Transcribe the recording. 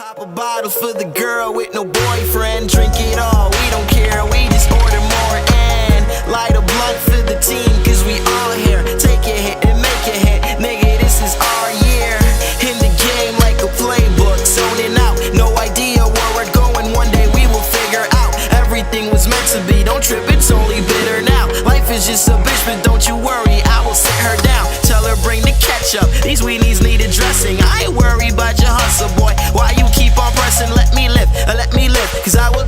Pop a bottle for the girl with no boyfriend. Drink it all, we don't care, we just order more. And light a blunt for the team, cause we all here. Take a hit and make a hit, nigga, this is our year. In the game like a playbook, zoning out. No idea where we're going, one day we will figure out. Everything was meant to be, don't trip, it's only bitter now. Life is just a bitch, but don't you worry, I will sit her down. Tell her bring the ketchup, these weenies need addressing. I ain't worried about your hustle, boy, why you keep on pressing? Let me live, cause I will